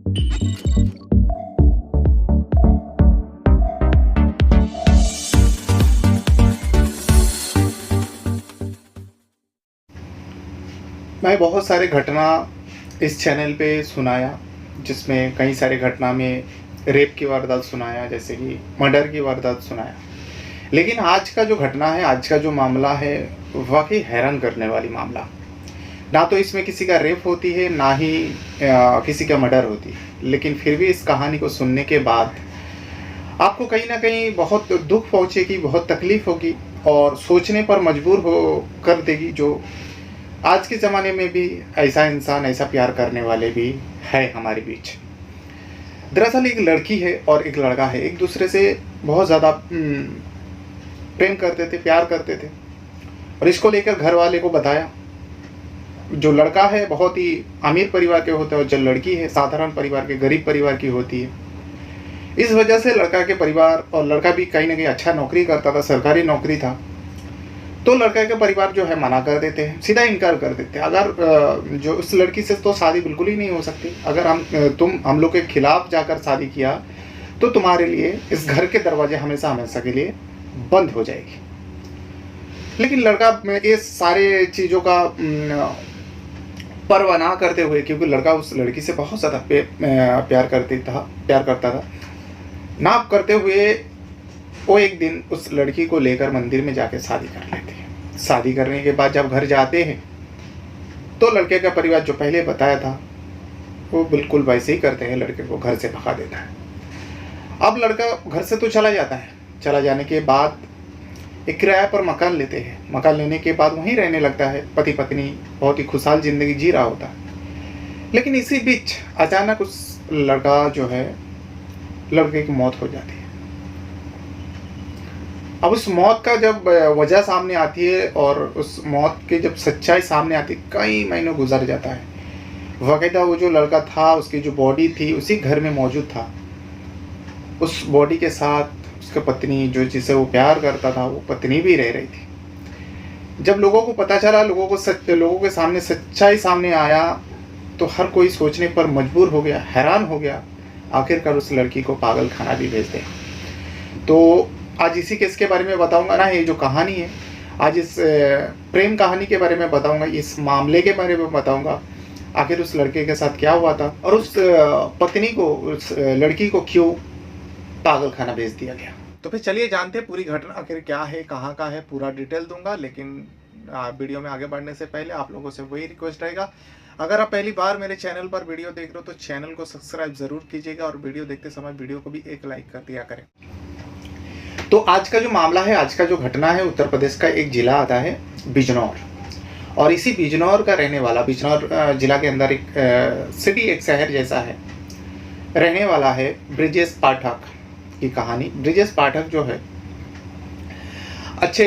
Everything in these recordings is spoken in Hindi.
मैं बहुत सारे घटना इस चैनल पे सुनाया, जिसमें कई सारे घटना में रेप की वारदात सुनाया, जैसे कि मर्डर की वारदात सुनाया। लेकिन आज का जो घटना है, आज का जो मामला है, वाक़ई हैरान करने वाली मामला। ना तो इसमें किसी का रेप होती है, ना ही किसी का मर्डर होती है। लेकिन फिर भी इस कहानी को सुनने के बाद आपको कहीं न कहीं बहुत दुःख पहुँचेगी, बहुत तकलीफ़ होगी और सोचने पर मजबूर हो कर देगी, जो आज के ज़माने में भी ऐसा इंसान, ऐसा प्यार करने वाले भी है हमारे बीच। दरअसल एक लड़की है और एक लड़का है, एक दूसरे से बहुत ज़्यादा प्रेम करते थे, प्यार करते थे और इसको लेकर घर वाले को बताया। जो लड़का है बहुत ही अमीर परिवार के होते हैं और जो लड़की है साधारण परिवार के, गरीब परिवार की होती है। इस वजह से लड़का के परिवार, और लड़का भी कहीं न कहीं अच्छा नौकरी करता था, सरकारी नौकरी था, तो लड़के के परिवार जो है मना कर देते हैं, सीधा इनकार कर देते हैं। अगर जो उस लड़की से तो शादी बिल्कुल ही नहीं हो सकती। अगर हम लोग के खिलाफ जाकर शादी किया तो तुम्हारे लिए इस घर के दरवाजे हमेशा हमेशा के लिए बंद हो जाएगी। लेकिन लड़का ये सारे चीज़ों का परवाह ना करते हुए, क्योंकि लड़का उस लड़की से बहुत ज़्यादा प्यार करता था, ना करते हुए वो एक दिन उस लड़की को लेकर मंदिर में जाके शादी कर लेते हैं। शादी करने के बाद जब घर जाते हैं तो लड़के का परिवार जो पहले बताया था वो बिल्कुल वैसे ही करते हैं, लड़के को घर से भगा देता है। अब लड़का घर से तो चला जाता है। चला जाने के बाद एक किराया पर मकान लेते हैं। मकान लेने के बाद वहीं रहने लगता है। पति पत्नी बहुत ही खुशहाल ज़िंदगी जी रहा होता है। लेकिन इसी बीच अचानक उस लड़के की मौत हो जाती है। अब उस मौत का जब वजह सामने आती है और उस मौत की जब सच्चाई सामने आती है, कई महीनों गुजर जाता है। बाकायदा वो जो लड़का था, उसकी जो बॉडी थी उसी घर में मौजूद था। उस बॉडी के साथ उसकी पत्नी, जो जिसे वो प्यार करता था, वो पत्नी भी रह रही थी। जब लोगों को पता चला, लोगों के सामने सच्चाई सामने आया, तो हर कोई सोचने पर मजबूर हो गया, हैरान हो गया, आखिरकार उस लड़की को पागल खाना भी भेज दें। तो आज इसी केस के बारे में बताऊंगा ना, ये जो कहानी है, आज इस प्रेम कहानी के बारे में बताऊंगा, इस मामले के बारे में बताऊंगा, आखिर उस लड़के के साथ क्या हुआ था और उस पत्नी को, उस लड़की को क्यों पागल खाना भेज दिया गया। तो फिर चलिए जानते हैं पूरी घटना आखिर क्या है, कहाँ का है, पूरा डिटेल दूंगा। लेकिन वीडियो में आगे बढ़ने से पहले आप लोगों से वही रिक्वेस्ट रहेगा, अगर आप पहली बार मेरे चैनल पर वीडियो देख रहे हो तो चैनल को सब्सक्राइब ज़रूर कीजिएगा और वीडियो देखते समय वीडियो को भी एक लाइक कर दिया करें। तो आज का जो मामला है, आज का जो घटना है, उत्तर प्रदेश का एक ज़िला आता है बिजनौर, और इसी बिजनौर का रहने वाला, बिजनौर ज़िला के अंदर एक सिटी, एक शहर जैसा है, रहने वाला है ब्रिजेश पाठक की कहानी। ब्रिजेश पाठक जो है अच्छे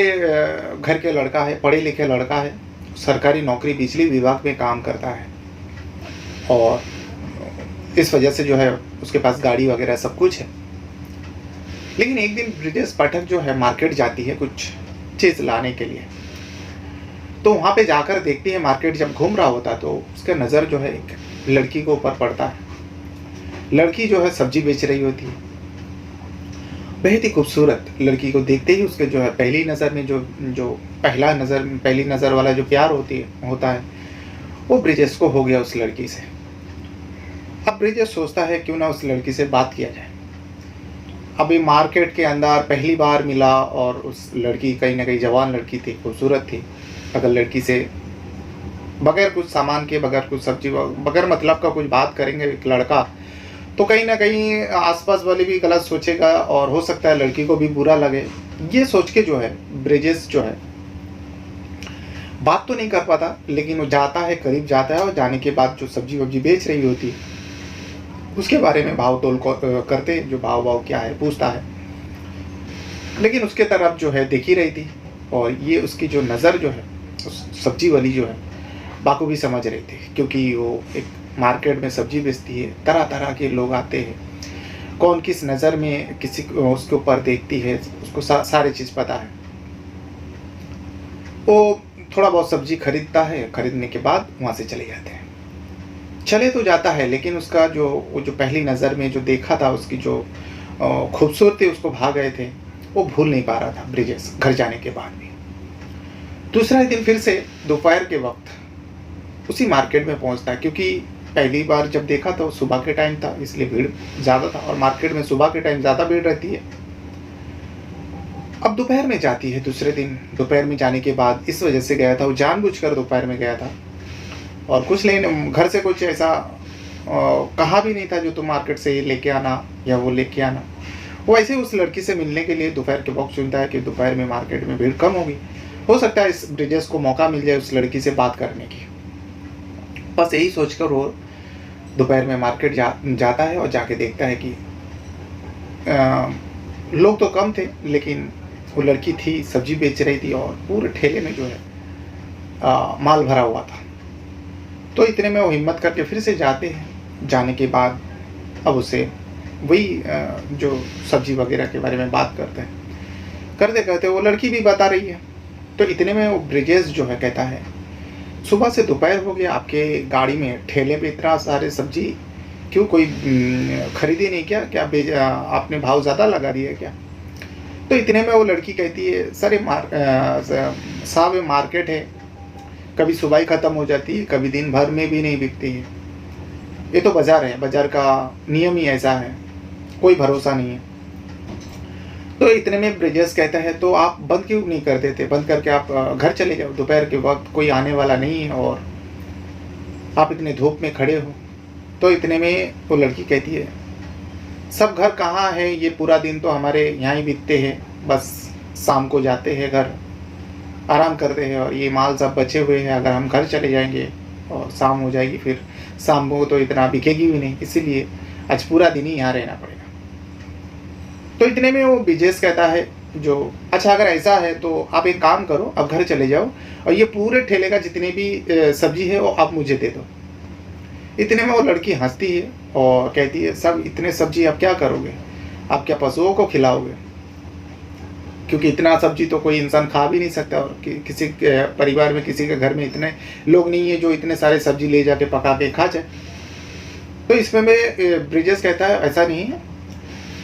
घर के लड़का है, पढ़े लिखे लड़का है, सरकारी नौकरी बिजली विभाग में काम करता है और इस वजह से जो है उसके पास गाड़ी वगैरह सब कुछ है। लेकिन एक दिन ब्रिजेश पाठक जो है मार्केट जाती है कुछ चीज़ लाने के लिए। तो वहाँ पे जाकर देखती है, मार्केट जब घूम रहा होता तो उसका नज़र जो है एक लड़की को ऊपर पड़ता है। लड़की जो है सब्जी बेच रही होती है, बेहद ही खूबसूरत। लड़की को देखते ही उसके जो है पहली नज़र में पहली नज़र वाला जो प्यार होता है वो ब्रिजेश को हो गया उस लड़की से। अब ब्रिजेश सोचता है क्यों ना उस लड़की से बात किया जाए। अभी मार्केट के अंदर पहली बार मिला और उस लड़की कहीं ना कहीं जवान लड़की थी, खूबसूरत थी। अगर लड़की से बगैर कुछ सामान के, बगैर कुछ सब्जी, बगैर मतलब का कुछ बात करेंगे एक लड़का, तो कहीं ना कहीं आसपास वाले भी गलत सोचेगा और हो सकता है लड़की को भी बुरा लगे। ये सोच के जो है ब्रिजेश जो है बात तो नहीं कर पाता, लेकिन वो जाता है, करीब जाता है और जाने के बाद जो सब्जी वब्जी बेच रही होती है उसके बारे में भाव तोल करते, जो भाव क्या है पूछता है। लेकिन उसके तरफ जो है देख ही रही थी और ये उसकी जो नज़र जो है उस सब्जी वाली जो है बाखूबी समझ रही थी, क्योंकि वो एक मार्केट में सब्जी बेचती है, तरह तरह के लोग आते हैं, कौन किस नज़र में किसी उसके ऊपर देखती है उसको सारी चीज़ पता है। वो थोड़ा बहुत सब्जी खरीदता है, खरीदने के बाद वहाँ से चले जाते हैं। चले तो जाता है, लेकिन उसका जो वो जो पहली नज़र में जो देखा था, उसकी जो खूबसूरती उसको भा गए थे, वो भूल नहीं पा रहा था ब्रिजेश घर जाने के बाद भी। दूसरा दिन फिर से दोपहर के वक़्त उसी मार्केट में पहुँचता है, क्योंकि पहली बार जब देखा तो सुबह के टाइम था, इसलिए भीड़ ज़्यादा था और मार्केट में सुबह के टाइम ज़्यादा भीड़ रहती है। अब दोपहर में जाती है, दूसरे दिन दोपहर में जाने के बाद इस वजह से गया था, वो जानबूझकर दोपहर में गया था और कुछ लेने घर से कुछ ऐसा कहा भी नहीं था जो तुम मार्केट से ये लेके आना या वो लेके आना। वो ऐसे उस लड़की से मिलने के लिए दोपहर के वक्त चुनता है कि दोपहर में मार्केट में भीड़ कम होगी, हो सकता है इस ब्रिजेश को मौका मिल जाए उस लड़की से बात करने की। बस यही सोचकर वो दोपहर में मार्केट जाता है और जाके देखता है कि लोग तो कम थे, लेकिन वो लड़की थी, सब्जी बेच रही थी और पूरे ठेले में जो है माल भरा हुआ था। तो इतने में वो हिम्मत करके फिर से जाते हैं। जाने के बाद अब उसे वही जो सब्जी वगैरह के बारे में बात करते हैं, करते करते वो लड़की भी बता रही है। तो इतने में वो ब्रिजेश जो है कहता है, सुबह से दोपहर हो गया, आपके गाड़ी में ठेले पे इतना सारे सब्जी क्यों, कोई खरीदी नहीं क्या, आपने भाव ज़्यादा लगा दिया क्या? तो इतने में वो लड़की कहती है, सर ये साहब ये मार्केट है, कभी सुबह ही ख़त्म हो जाती है, कभी दिन भर में भी नहीं बिकती है। ये तो बाज़ार है, बाज़ार का नियम ही ऐसा है, कोई भरोसा नहीं है। तो इतने में ब्रिजेश कहता है, तो आप बंद क्यों नहीं कर देते, बंद करके आप घर चले जाओ, दोपहर के वक्त कोई आने वाला नहीं है और आप इतने धूप में खड़े हो। तो इतने में वो लड़की कहती है, सब घर कहाँ है, ये पूरा दिन तो हमारे यहाँ ही बीतते हैं, बस शाम को जाते हैं घर, आराम करते हैं और ये माल सब बचे हुए हैं, अगर हम घर चले जाएंगे और शाम हो जाएगी, फिर शाम को तो इतना बिकेगी भी नहीं, इसीलिए आज पूरा दिन ही यहाँ रहना पड़ेगा। तो इतने में वो ब्रिजेश कहता है, जो अच्छा अगर ऐसा है तो आप एक काम करो, अब घर चले जाओ और ये पूरे ठेले का जितने भी सब्जी है वो आप मुझे दे दो। इतने में वो लड़की हंसती है और कहती है, सब इतने सब्जी आप क्या करोगे, आप क्या पशुओं को खिलाओगे, क्योंकि इतना सब्जी तो कोई इंसान खा भी नहीं सकता और किसी के परिवार में, किसी के घर में इतने लोग नहीं है जो इतने सारे सब्जी ले जाके पका के खा जाए। तो इसमें ब्रिजेश कहता है, ऐसा नहीं है,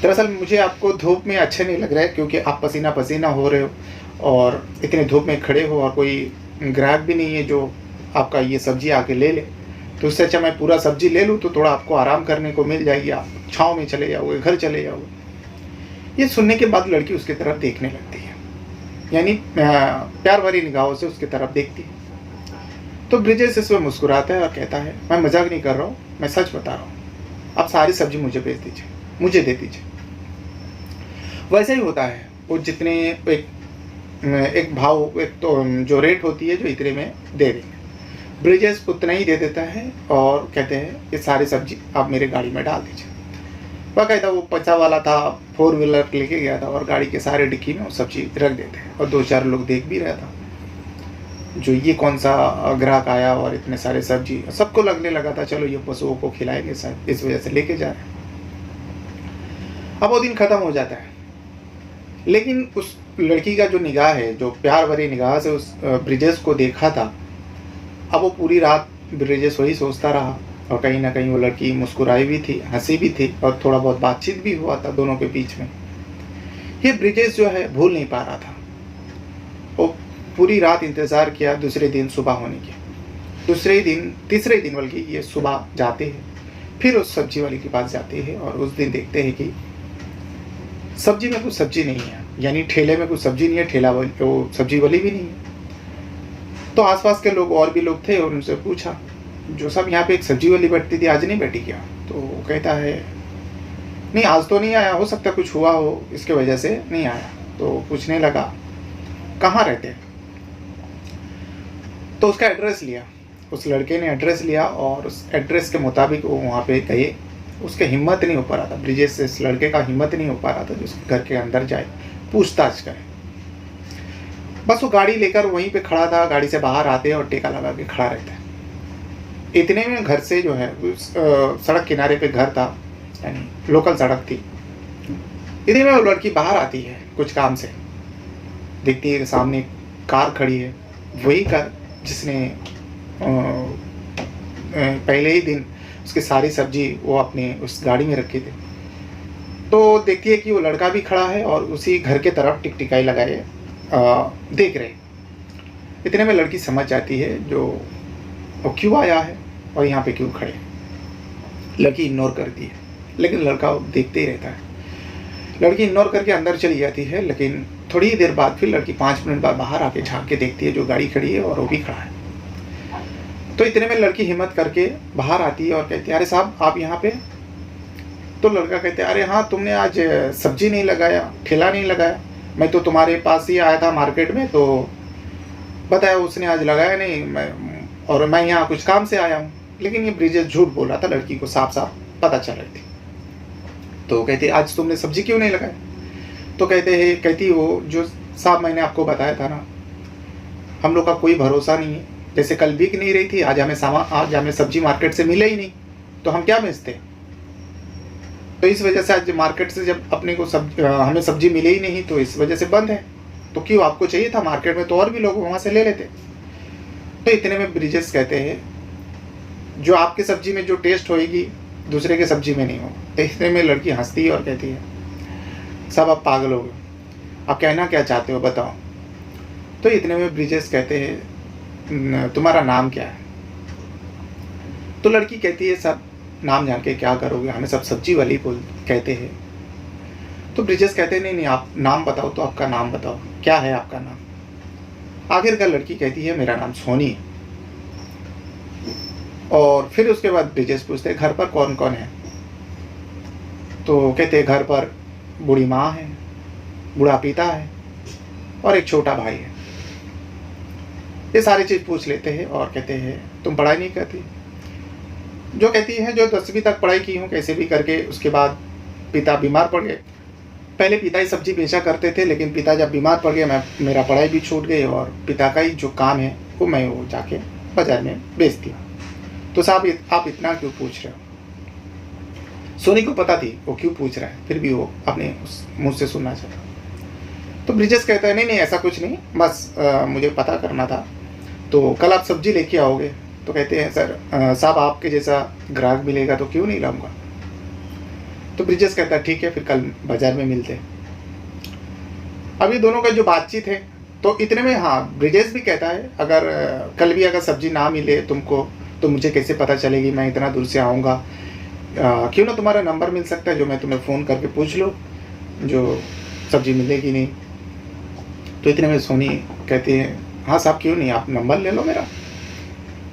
दरअसल मुझे आपको धूप में अच्छे नहीं लग रहा है, क्योंकि आप पसीना पसीना हो रहे हो और इतने धूप में खड़े हो और कोई ग्राहक भी नहीं है जो आपका ये सब्जी आके ले ले, तो उससे अच्छा मैं पूरा सब्जी ले लूँ तो थोड़ा आपको आराम करने को मिल जाएगी, आप छाँव में चले जाओगे, घर चले जाओगे। ये सुनने के बाद लड़की उसकी तरफ देखने लगती है, यानी प्यार भरी निगाहों से उसकी तरफ देखती है। तो ब्रिजेश इसमें मुस्कुराता है और कहता है, मैं मजाक नहीं कर रहा हूँ, मैं सच बता रहा हूँ, आप सारी सब्जी मुझे बेच दीजिए, मुझे दे दीजिए। वैसे ही होता है, वो जितने एक भाव, एक तो जो रेट होती है जो इतने में दे देंगे, ब्रिजेश उतना ही दे देता है और कहते हैं, ये सारी सब्जी आप मेरे गाड़ी में डाल दीजिए। बाकायदा वो पैसा वाला था, 4 व्हीलर लेके गया था और गाड़ी के सारे डिक्की में वो सब्जी रख देते हैं और 2-4 लोग देख भी रहा था, जो ये कौन सा ग्राहक आया और इतने सारे सब्जी, सबको लगने लगा था चलो ये पशुओं को खिलाएंगे शायद, इस वजह से लेके जा रहे हैं। अब वो दिन ख़त्म हो जाता है, लेकिन उस लड़की का जो निगाह है, जो प्यार भरी निगाह से उस ब्रिजेश को देखा था, अब वो पूरी रात ब्रिजेश वही सोचता रहा और कहीं ना कहीं वो लड़की मुस्कुराई भी थी, हंसी भी थी और थोड़ा बहुत बातचीत भी हुआ था दोनों के बीच में। ये ब्रिजेश जो है भूल नहीं पा रहा था, वो पूरी रात इंतज़ार किया दूसरे दिन सुबह होने की। तीसरे दिन बल्कि ये सुबह जाते हैं, फिर उस सब्जी वाले के पास जाते हैं और उस दिन देखते हैं कि सब्जी में कुछ सब्जी नहीं है, यानी ठेले में कुछ सब्जी नहीं है, ठेला वाली वो सब्जी वाली भी नहीं है। तो आसपास के लोग और भी लोग थे और उनसे पूछा, जो सब यहाँ पे एक सब्जी वाली बैठती थी आज नहीं बैठी क्या? तो वो कहता है, नहीं आज तो नहीं आया, हो सकता कुछ हुआ हो इसके वजह से नहीं आया। तो पूछने लगा कहाँ रहते हैं, तो उसका एड्रेस लिया, उस लड़के ने एड्रेस लिया और उस एड्रेस के मुताबिक वो वहाँ पे गए। उसके हिम्मत नहीं हो पा रहा था, ब्रिजेश से इस लड़के का हिम्मत नहीं हो पा रहा था जो उसके घर के अंदर जाए, पूछताछ करे। बस वो गाड़ी लेकर वहीं पे खड़ा था, गाड़ी से बाहर आते और टेका लगा के खड़ा रहता है। इतने में घर से जो है उस सड़क किनारे पे घर था, यानी लोकल सड़क थी। इतने में वो लड़की बाहर आती है कुछ काम से, देखती है कि सामने कार खड़ी है, वही कार जिसने पहले ही दिन उसकी सारी सब्जी वो अपने उस गाड़ी में रखे थे। तो देखती है कि वो लड़का भी खड़ा है और उसी घर के तरफ टिकटिकाई लगाए देख रहे। इतने में लड़की समझ जाती है जो वो क्यों आया है और यहाँ पे क्यों खड़े। लड़की इग्नोर करती है, लेकिन लड़का देखते ही रहता है। लड़की इग्नोर करके अंदर चली जाती है, लेकिन थोड़ी ही देर बाद फिर लड़की 5 मिनट बाद बाहर आके झाँक के देखती है जो गाड़ी खड़ी है और वो भी खड़ा है। तो इतने में लड़की हिम्मत करके बाहर आती है और कहती है, अरे साहब आप यहाँ पे? तो लड़का कहते हैं, अरे हाँ, तुमने आज सब्जी नहीं लगाया, ठेला नहीं लगाया। मैं तो तुम्हारे पास ही आया था मार्केट में, तो बताया उसने आज लगाया नहीं, मैं यहाँ कुछ काम से आया हूँ। लेकिन ये ब्रिजेश झूठ बोल रहा था, लड़की को साफ साफ पता चल रही थी। तो कहते आज तुमने सब्जी क्यों नहीं लगाई? तो कहती वो जो साहब मैंने आपको बताया था ना, हम लोग का कोई भरोसा नहीं है। जैसे कल बिक नहीं रही थी, आज हमें सब्जी मार्केट से मिले ही नहीं, तो हम क्या बेचते? तो इस वजह से आज मार्केट से जब अपने को हमें सब्जी मिले ही नहीं, तो इस वजह से बंद है। तो क्यों, आपको चाहिए था मार्केट में तो और भी लोग वहाँ से ले लेते। तो इतने में ब्रिजेश कहते हैं, जो आपकी सब्जी में जो टेस्ट होएगी दूसरे के सब्जी में नहीं होगा। तो इतने में लड़की हंसती है और कहती है, सब आप पागल हो गए, आप कहना क्या चाहते हो बताओ। तो इतने में ब्रिजेश कहते हैं, तुम्हारा नाम क्या है? तो लड़की कहती है, सब नाम जान के क्या करोगे, हमें सब सब्जी वाली बोल कहते हैं। तो ब्रिजेश कहते हैं, नहीं आप नाम बताओ, तो आपका नाम बताओ, क्या है आपका नाम? आखिरकार लड़की कहती है, मेरा नाम सोनी है। और फिर उसके बाद ब्रिजेश पूछते हैं, घर पर कौन कौन है? तो कहते हैं, घर पर बूढ़ी माँ है, बूढ़ा पिता है और एक छोटा भाई है। ये सारी चीज़ पूछ लेते हैं और कहते हैं, तुम पढ़ाई नहीं करती? जो कहती है, जो 10वीं तक पढ़ाई की हूँ कैसे भी करके। उसके बाद पिता बीमार पड़ गए। पहले पिता ही सब्जी बेचा करते थे, लेकिन पिता जब बीमार पड़ गए, मेरा पढ़ाई भी छूट गई और पिता का ही जो काम है वो मैं वो जाके बाजार में बेचती हूँ। तो साहब आप इतना क्यों पूछ रहे हो? सोनी को पता थी वो क्यों पूछ रहा है, फिर भी वो अपने उस मुँह से सुनना चाहता। तो ब्रिजेश कहता है, नहीं ऐसा कुछ नहीं, बस मुझे पता करना था, तो कल आप सब्जी लेके आओगे? तो कहते हैं, सर साहब आपके जैसा ग्राहक मिलेगा तो क्यों नहीं लाऊंगा। तो ब्रिजेश कहता है, ठीक है, फिर कल बाजार में मिलते हैं। अभी दोनों का जो बातचीत है, तो इतने में हाँ ब्रिजेश भी कहता है, अगर कल भी अगर सब्जी ना मिले तुमको, तो मुझे कैसे पता चलेगी, मैं इतना दूर से आऊँगा। क्यों ना तुम्हारा नंबर मिल सकता है, जो मैं तुम्हें फ़ोन करके पूछ लूँ जो सब्जी मिलेगी नहीं। तो इतने में सोनी कहती है, हाँ साहब क्यों नहीं, आप नंबर ले लो मेरा।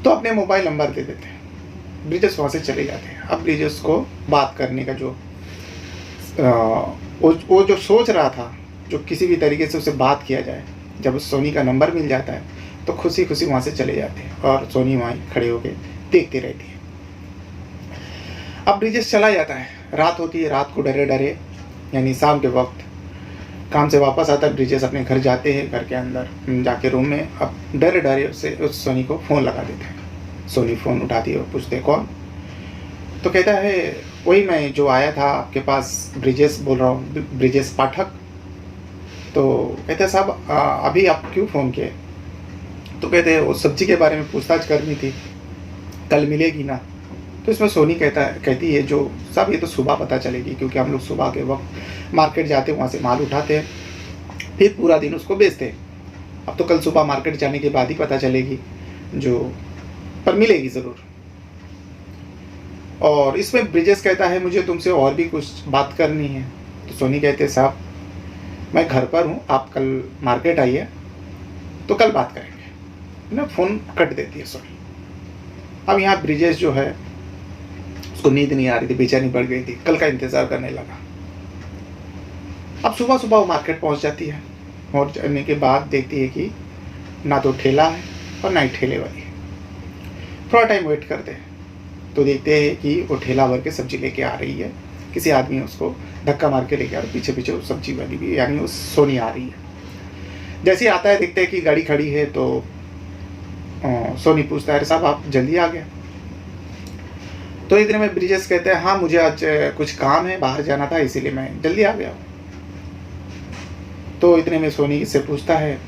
तो अपने मोबाइल नंबर दे देते हैं। ब्रिजेश वहाँ से चले जाते हैं। अब ब्रिजेश को बात करने का जो वो जो सोच रहा था, जो किसी भी तरीके से उसे बात किया जाए, जब उस सोनी का नंबर मिल जाता है तो खुशी खुशी वहाँ से चले जाते हैं और सोनी वहाँ खड़े होकर देखती रहती है। अब ब्रिजेश चला जाता है। रात होती है। रात को डरे डरे, यानी शाम के वक्त काम से वापस आता है ब्रिजेश, अपने घर जाते हैं। घर के अंदर जाके रूम में अब डरे डरे उससे उस सोनी को फ़ोन लगा देते हैं। सोनी फ़ोन उठाती है और पूछते, कौन? तो कहता है, वही मैं जो आया था आपके पास, ब्रिजेश बोल रहा हूँ, ब्रिजेश पाठक। तो कहते हैं, साहब अभी आप क्यों फ़ोन किए? तो कहते हैं, वो सब्जी के बारे में पूछताछ करनी थी, कल मिलेगी ना? तो इसमें सोनी कहती है, जो साहब ये तो सुबह पता चलेगी, क्योंकि हम लोग सुबह के वक्त मार्केट जाते हैं, वहाँ से माल उठाते हैं, फिर पूरा दिन उसको बेचते हैं। अब तो कल सुबह मार्केट जाने के बाद ही पता चलेगी, जो पर मिलेगी ज़रूर। और इसमें ब्रिजेश कहता है, मुझे तुमसे और भी कुछ बात करनी है। तो सोनी कहते हैं, साहब मैं घर पर हूँ, आप कल मार्केट आइए तो कल बात करेंगे ना। फ़ोन कट देती है सोनी। अब यहाँ ब्रिजेश जो है, उसको नींद नहीं आ रही थी, बेचैनी बढ़ गई थी, कल का इंतज़ार करने लगा। अब सुबह सुबह वो मार्केट पहुँच जाती है। पहुँच जाने के बाद देखती है कि ना तो ठेला है और ना ही ठेले वाली है। थोड़ा टाइम वेट करते हैं तो देखते हैं कि वो ठेला भर के सब्जी लेके आ रही है। किसी आदमी उसको धक्का मार के लेके आ रहा है, पीछे पीछे वो सब्जी वाली भी, यानी वो सोनी आ रही है। जैसे ही आता है देखते हैं कि गाड़ी खड़ी है, तो सोनी पूछता है, अरे साहब आप जल्दी आ गए? तो इतने में ब्रिजेश कहते हैं, हाँ मुझे आज कुछ काम है, बाहर जाना था, इसीलिए मैं जल्दी आ गया हूँ। तो इतने में सोनी से पूछता है,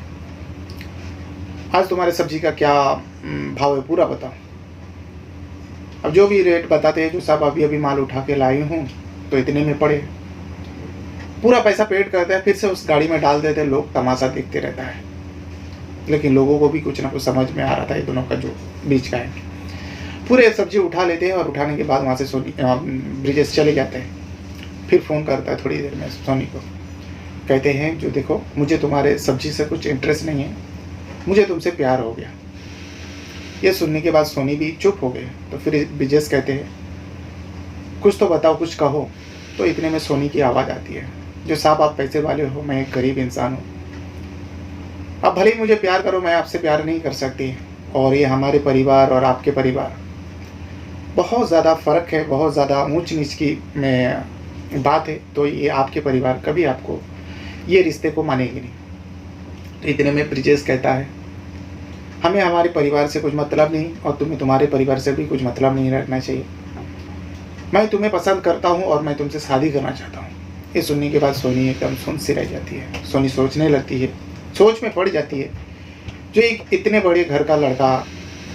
आज तुम्हारे सब्जी का क्या भाव है, पूरा बताओ। अब जो भी रेट बताते हैं, जो साहब अभी अभी माल उठा के लाई हूँ तो इतने में पड़े, पूरा पैसा पेड करते हैं, फिर से उस गाड़ी में डाल देते हैं, लोग तमाशा देखते रहता है। लेकिन लोगों को भी कुछ ना कुछ समझ में आ रहा था ये दोनों का जो बीच का है। पूरे सब्जी उठा लेते हैं और उठाने के बाद वहाँ से ब्रिजेश चले जाते हैं। फिर फ़ोन करता है थोड़ी देर में सोनी को, कहते हैं जो देखो मुझे तुम्हारे सब्जी से कुछ इंटरेस्ट नहीं है, मुझे तुमसे प्यार हो गया। ये सुनने के बाद सोनी भी चुप हो गए। तो फिर ब्रिजेश कहते हैं कुछ तो बताओ, कुछ कहो। तो इतने में सोनी की आवाज़ आती है, जो साहब आप पैसे वाले हो, मैं एक गरीब इंसान हूँ, अब भले ही मुझे प्यार करो, मैं आपसे प्यार नहीं कर सकती। और ये हमारे परिवार और आपके परिवार बहुत ज़्यादा फ़र्क है, बहुत ज़्यादा ऊंच नीच की बात है। तो ये आपके परिवार कभी आपको ये रिश्ते को मानेगी नहीं। तो इतने में ब्रिजेश कहता है हमें हमारे परिवार से कुछ मतलब नहीं और तुम्हें तुम्हारे परिवार से भी कुछ मतलब नहीं रखना चाहिए। मैं तुम्हें पसंद करता हूँ और मैं तुमसे शादी करना चाहता हूँ। ये सुनने के बाद सोनी एकदम सुन सी रह जाती है। सोनी सोचने लगती है, सोच में पड़ जाती है, जो एक इतने बड़े घर का लड़का,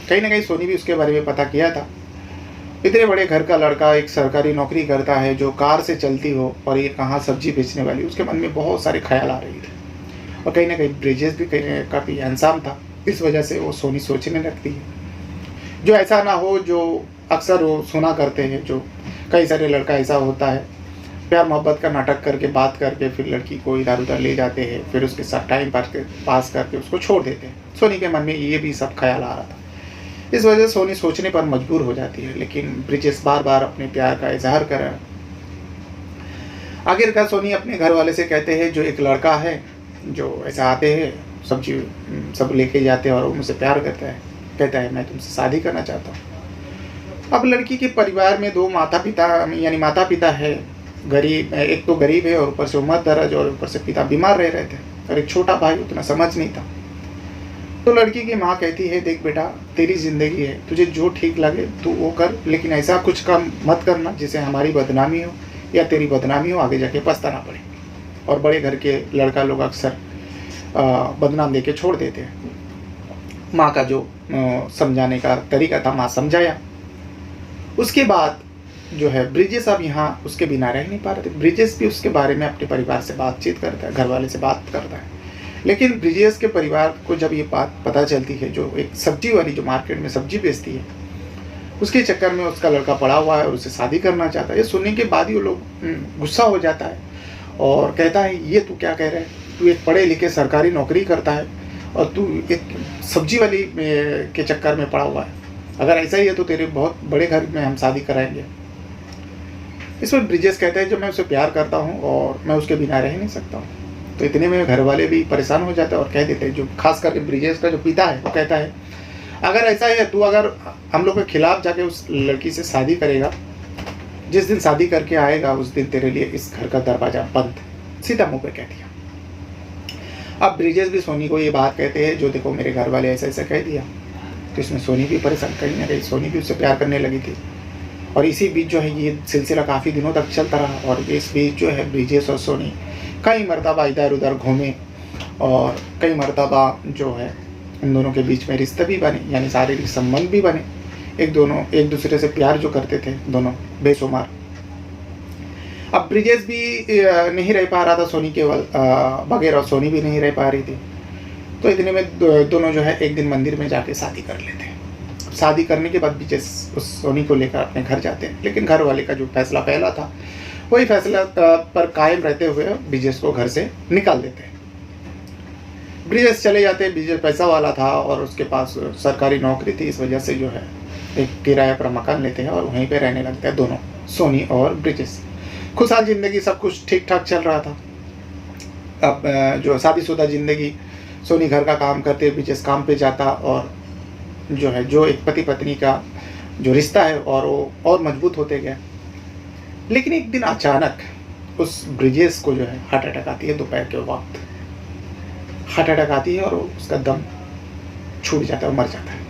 कहीं ना कहीं सोनी भी उसके बारे में पता किया था, इतने बड़े घर का लड़का एक सरकारी नौकरी करता है जो कार से चलती हो, और ये कहाँ सब्जी बेचने वाली। उसके मन में बहुत सारे ख्याल आ रहे थे और कहीं ना कहीं ब्रिजेश भी कहीं काफ़ी हैंडसम था। इस वजह से वो सोनी सोचने लगती है जो ऐसा ना हो जो अक्सर वो सुना करते हैं, जो कई सारे लड़का ऐसा होता है, प्यार मोहब्बत का नाटक करके बात करके फिर लड़की को इधर उधर ले जाते हैं, फिर उसके साथ टाइम पास करके उसको छोड़ देते हैं। सोनी के मन में ये भी सब ख्याल आ रहा था। इस वजह से सोनी सोचने पर मजबूर हो जाती है, लेकिन ब्रिजेश बार बार अपने प्यार का इजहार कर रहा है। आखिरकार सोनी अपने घर वाले से कहते हैं जो एक लड़का है जो ऐसा आते हैं, सब्जी सब लेके जाते हैं और वो मुझसे प्यार करता है, कहता है मैं तुमसे शादी करना चाहता हूँ। अब लड़की के परिवार में दो माता पिता है, गरीब, एक तो गरीब है और ऊपर से उम्र दराज, और ऊपर से पिता बीमार रह रहे थे और एक छोटा भाई उतना समझ नहीं था। तो लड़की की माँ कहती है देख बेटा, तेरी ज़िंदगी है, तुझे जो ठीक लगे तू वो कर, लेकिन ऐसा कुछ काम मत करना जिससे हमारी बदनामी हो या तेरी बदनामी हो, आगे जाके पछताना पड़े। और बड़े घर के लड़का लोग अक्सर बदनाम दे के छोड़ देते हैं। माँ का जो समझाने का तरीका था, माँ समझाया। उसके बाद जो है ब्रिजेश अब यहाँ उसके बिना रह नहीं पा रहे थे। ब्रिजेश भी उसके बारे में अपने परिवार से बातचीत करता है, घर वाले से बात करता है, लेकिन ब्रिजेश के परिवार को जब ये बात पता चलती है, जो एक सब्जी वाली जो मार्केट में सब्जी बेचती है, उसके चक्कर में उसका लड़का पड़ा हुआ है और उसे शादी करना चाहता है, ये सुनने के बाद ही वो लोग गुस्सा हो जाता है और कहता है ये तू क्या कह रहा है, तू एक पढ़े लिखे सरकारी नौकरी करता है और तू एक सब्जी वाली के चक्कर में पड़ा हुआ है, अगर ऐसा ही है तो तेरे बहुत बड़े घर में हम शादी कराएंगे। इसमें ब्रिजेश कहता है जो मैं उसे प्यार करता हूँ और मैं उसके बिना रह नहीं सकता हूँ। तो इतने में घर वाले भी परेशान हो जाते हैं और कह देते हैं, जो खास करके ब्रिजेश का जो पिता है वो कहता है अगर ऐसा है तू अगर हम लोग के खिलाफ जाके उस लड़की से शादी करेगा, जिस दिन शादी करके आएगा उस दिन तेरे लिए इस घर का दरवाज़ा बंद, सीधा मुँह पे कह दिया। अब ब्रिजेश भी सोनी को ये बात कहते हैं जो देखो मेरे घर वाले ऐसा ऐसा कह दिया। तो इसमें सोनी भी परेशान, कहीं ना कहीं सोनी भी उससे प्यार करने लगी थी। और इसी बीच जो है ये सिलसिला काफ़ी दिनों तक चलता रहा और इस बीच जो है ब्रिजेश और सोनी कई मरतबा इधर उधर घूमे और कई मरतबा जो है इन दोनों के बीच में रिश्ते भी बने, यानी शारीरिक संबंध भी बने। एक दूसरे से प्यार जो करते थे दोनों बेशुमार। अब ब्रिजेश भी नहीं रह पा रहा था सोनी के बगैर और सोनी भी नहीं रह पा रही थी। तो इतने में दोनों जो है एक दिन मंदिर में जाके शादी कर लेते हैं। शादी करने के बाद ब्रिजेश उस सोनी को लेकर अपने घर जाते हैं, लेकिन घर वाले का जो फैसला पहला था वही फैसला पर कायम रहते हुए ब्रिजेश को घर से निकाल देते हैं। ब्रिजेश चले जाते हैं। ब्रिजेश पैसा वाला था और उसके पास सरकारी नौकरी थी, इस वजह से जो है एक किराए पर मकान लेते हैं और वहीं पे रहने लगते हैं दोनों, सोनी और ब्रिजेश। खुशहाल ज़िंदगी, सब कुछ ठीक ठाक चल रहा था। अब जो शादीशुदा ज़िंदगी, सोनी घर का काम करते, ब्रिजेश काम पे जाता और जो है जो एक पति पत्नी का जो रिश्ता है और वो और मजबूत होते गया। लेकिन एक दिन अचानक उस ब्रिजेश को जो है हार्ट अटैक आती है। दोपहर के वक्त हार्ट अटैक आती है और उसका दम छूट जाता है और मर जाता है।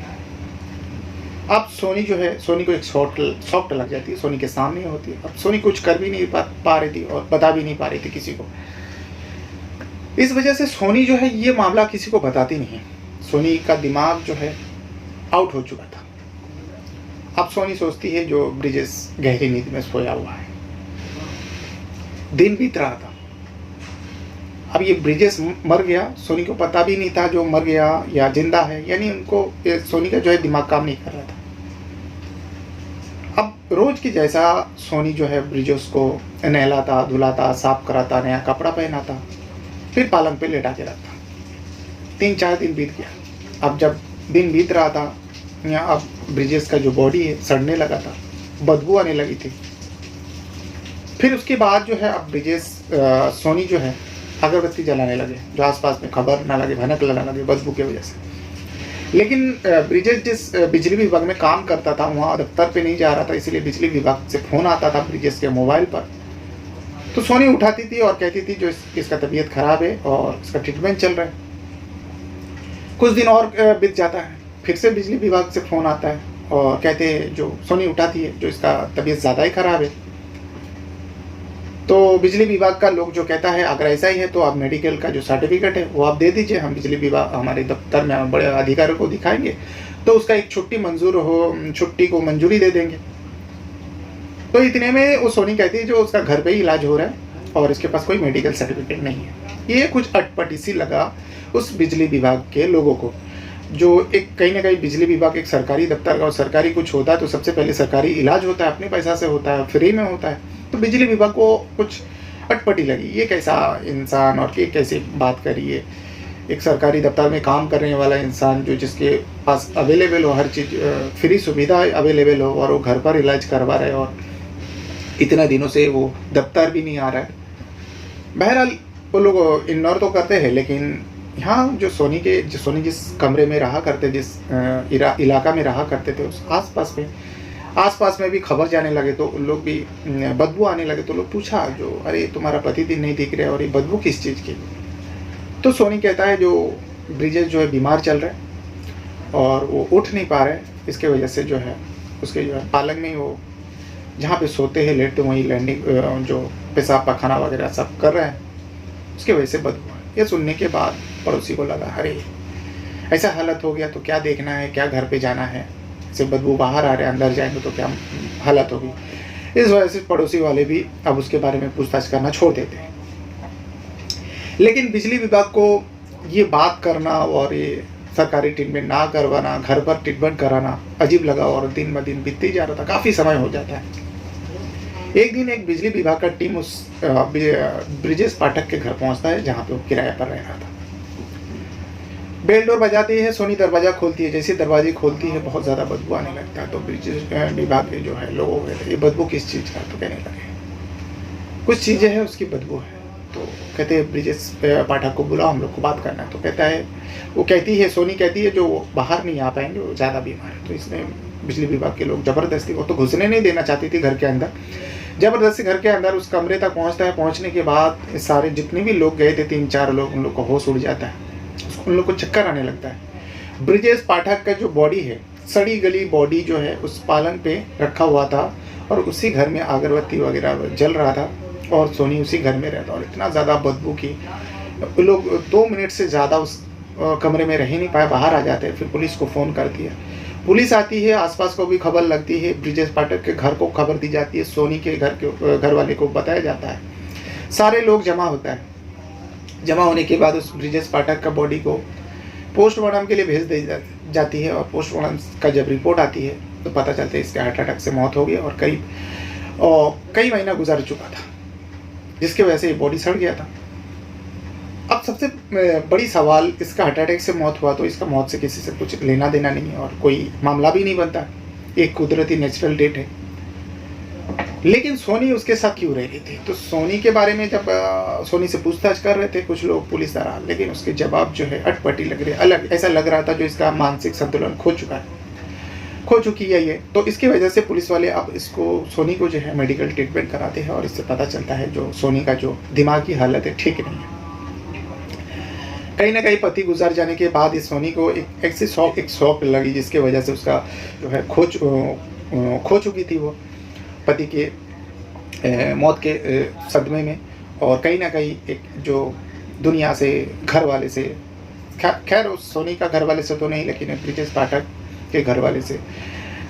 अब सोनी जो है, सोनी को एक शॉक लग जाती है, सोनी के सामने होती है। अब सोनी कुछ कर भी नहीं पा रही थी और बता भी नहीं पा रही थी किसी को। इस वजह से सोनी जो है ये मामला किसी को बताती नहीं। सोनी का दिमाग जो है आउट हो चुका था। अब सोनी सोचती है जो ब्रिजेश गहरी नींद में सोया हुआ है। दिन बीत रहा था। अब ये ब्रिजेश मर गया, सोनी को पता भी नहीं था जो मर गया या जिंदा है, यानी उनको सोनी का जो है दिमाग काम नहीं कर रहा था। अब रोज की जैसा सोनी जो है ब्रिजेश को नहलाता, धुलाता, साफ कराता, नया कपड़ा पहनाता, फिर पालंग पे लेटा के रखता। 3-4 दिन बीत गया। अब जब दिन बीत रहा था, यहाँ अब ब्रिजेश का जो बॉडी है सड़ने लगा था, बदबू आने लगी थी। फिर उसके बाद जो है अब ब्रिजेश सोनी जो है अगरबत्ती जलाने लगे, जो आसपास में खबर ना लगे, भनक ना लगे बदबू की वजह से। लेकिन ब्रिजेश जिस बिजली विभाग में काम करता था वहाँ दफ्तर पे नहीं जा रहा था, इसलिए बिजली विभाग से फ़ोन आता था ब्रिजेश के मोबाइल पर। तो सोनी उठाती थी और कहती थी जो इसका तबीयत खराब है और इसका ट्रीटमेंट चल रहा है। कुछ दिन और बीत जाता है, फिर से बिजली विभाग से फ़ोन आता है और कहते हैं, जो सोनी उठाती है, जो इसका तबीयत ज़्यादा ही ख़राब है। तो बिजली विभाग का लोग जो कहता है अगर ऐसा ही है तो आप मेडिकल का जो सर्टिफिकेट है वो आप दे दीजिए, हम बिजली विभाग हमारे दफ्तर में बड़े अधिकारियों को दिखाएंगे तो उसका एक छुट्टी को मंजूरी दे देंगे। तो इतने में वो सोनी कहती है जो उसका घर पे ही इलाज हो रहा है और इसके पास कोई मेडिकल सर्टिफिकेट नहीं है। ये कुछ अटपटी सी लगा उस बिजली विभाग के लोगों को, जो एक कहीं ना कहीं बिजली विभाग एक सरकारी दफ्तर का, और सरकारी कुछ होता है तो सबसे पहले सरकारी इलाज होता है, अपने पैसा से होता है, फ्री में होता है। तो बिजली विभाग को कुछ अटपटी लगी, ये कैसा इंसान और ये कैसे बात करिए, एक सरकारी दफ्तर में काम करने वाला इंसान जो जिसके पास अवेलेबल हो हर चीज़, फ्री सुविधा अवेलेबल हो और वो घर पर इलाज करवा रहे और इतना दिनों से वो दफ्तर भी नहीं आ रहा है। बहरहाल वो लोग इग्नोर तो करते हैं, लेकिन यहाँ जो सोनी जिस कमरे में रहा करते, जिस इलाका में रहा करते थे, उस आसपास में भी खबर जाने लगे तो उन लोग भी बदबू आने लगे। तो लोग पूछा जो अरे तुम्हारा पति दिन नहीं दिख रहा और ये बदबू किस चीज़ की। तो सोनी कहता है जो ब्रिजेश जो है बीमार चल रहा है और वो उठ नहीं पा रहे, इसके वजह से जो है उसके जो है पालंग में वो जहाँ पे सोते हैं लेटते वहीं लैंडिंग जो पेशाब पाखाना वगैरह सब कर रहे हैं, उसकी वजह से बदबू है। ये सुनने के बाद पड़ोसी को लगा अरे ऐसा हालत हो गया तो क्या देखना है, क्या घर पे जाना है, से बदबू बाहर आ रहे हैं, अंदर जाएंगे तो क्या हालत होगी। इस वजह से पड़ोसी वाले भी अब उसके बारे में पूछताछ करना छोड़ देते हैं। लेकिन बिजली विभाग को ये बात करना और ये सरकारी ट्रीटमेंट ना करवाना, घर पर ट्रीटमेंट कराना अजीब लगा और दिन ब दिन बीतते जा रहा था, काफ़ी समय हो जाता है। एक दिन एक बिजली विभाग का टीम उस ब्रिजेश पाठक के घर पहुंचता है जहाँ पे वो किराए पर रह रहा था। बेल डोर बजाती है, सोनी दरवाज़ा खोलती है, जैसे दरवाजे खोलती है बहुत ज़्यादा बदबू आने लगता है। तो ब्रिजेश विभाग के जो है लोगों कहते ये बदबू किस चीज़ का, तो कहने लगे कुछ चीज़ें हैं उसकी बदबू है। तो कहते हैं ब्रिजेश पाठक को बुलाओ, हम लोग को बात करना है। तो कहता है, वो कहती है, सोनी कहती है जो बाहर नहीं आ पाएंगे, वो ज़्यादा बीमार है। तो इसने बिजली विभाग के लोग ज़बरदस्ती, वो तो घुसने नहीं देना चाहती थी घर के अंदर, ज़बरदस्ती घर के अंदर उस कमरे तक पहुंचता है। पहुंचने के बाद सारे जितने भी लोग गए थे 3-4 लोग, उन लोग को होश उड़ जाता है, उन लोग को चक्कर आने लगता है। ब्रिजेश पाठक का जो बॉडी है, सड़ी गली बॉडी जो है उस पालंग पे रखा हुआ था और उसी घर में अगरबत्ती वगैरह जल रहा था और सोनी उसी घर में रहता। और इतना ज़्यादा बदबू की लोग 2 मिनट से ज़्यादा उस कमरे में रह ही नहीं पाए, बाहर आ जाते हैं। फिर पुलिस को फ़ोन कर दिया, पुलिस आती है, आसपास को भी खबर लगती है, ब्रिजेश पाठक के घर को खबर दी जाती है, सोनी के घर वाले को बताया जाता है, सारे लोग जमा होता है। जमा होने के बाद उस ब्रिजेश पाठक का बॉडी को पोस्टमार्टम के लिए भेज दी जाती है और पोस्टमार्टम का जब रिपोर्ट आती है तो पता चलता है इसके हार्ट अटैक से मौत हो गई और कई महीना गुजर चुका था, जिसकी वजह से ये बॉडी सड़ गया था। अब सबसे बड़ी सवाल, इसका हार्ट अटैक से मौत हुआ तो इसका मौत से किसी से कुछ लेना देना नहीं है और कोई मामला भी नहीं बनता, एक कुदरती नेचुरल डेथ है। लेकिन सोनी उसके साथ क्यों रह रही थी? तो सोनी के बारे में जब सोनी से पूछताछ कर रहे थे कुछ लोग पुलिस द्वारा, लेकिन उसके जवाब जो है अटपटी लग रही है, अलग, ऐसा लग रहा था जो इसका मानसिक संतुलन खो चुकी है ये। तो इसकी वजह से पुलिस वाले अब इसको, सोनी को जो है मेडिकल ट्रीटमेंट कराते हैं और इससे पता चलता है जो सोनी का जो दिमागी हालत है ठीक नहीं है। कहीं ना कहीं पति गुजर जाने के बाद इस सोनी को एक ऐसी शॉक लगी जिसके वजह से उसका जो है खो चुकी थी वो पति के मौत के सदमे में। और कहीं ना कहीं एक जो दुनिया से, घर वाले से, खैर उस सोनी का घर वाले से तो नहीं, लेकिन ब्रिजेश पाठक के घर वाले से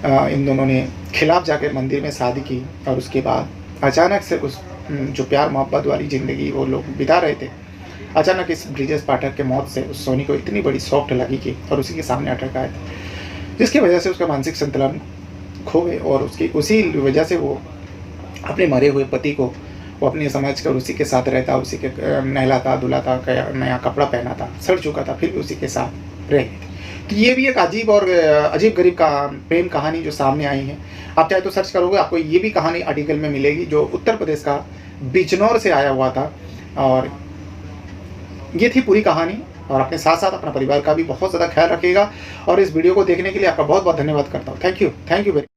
इन दोनों ने खिलाफ जाकर मंदिर में शादी की और उसके बाद अचानक से उस जो प्यार मोहब्बत वाली ज़िंदगी वो लोग बिता रहे थे, अचानक इस ब्रिजेश पाठक के मौत से उस सोनी को इतनी बड़ी शॉक लगी कि और उसी के सामने अटैक आया था, जिसकी वजह से उसका मानसिक संतुलन खो गए और उसकी उसी वजह से वो अपने मरे हुए पति को वो अपने समझ कर उसी के साथ रहता, उसी के नहलाता धुलाता, नया कपड़ा पहनाता, सड़ चुका था, फिर उसी के साथ रह गए। तो ये भी एक अजीब और अजीब गरीब का प्रेम कहानी जो सामने आई है। आप चाहे तो सर्च करोगे, आपको ये भी कहानी आर्टिकल में मिलेगी जो उत्तर प्रदेश का बिजनौर से आया हुआ था। और ये थी पूरी कहानी। और अपने साथ साथ अपना परिवार का भी बहुत ज़्यादा ख्याल रखिएगा। और इस वीडियो को देखने के लिए आपका बहुत बहुत धन्यवाद करता हूँ। Thank you very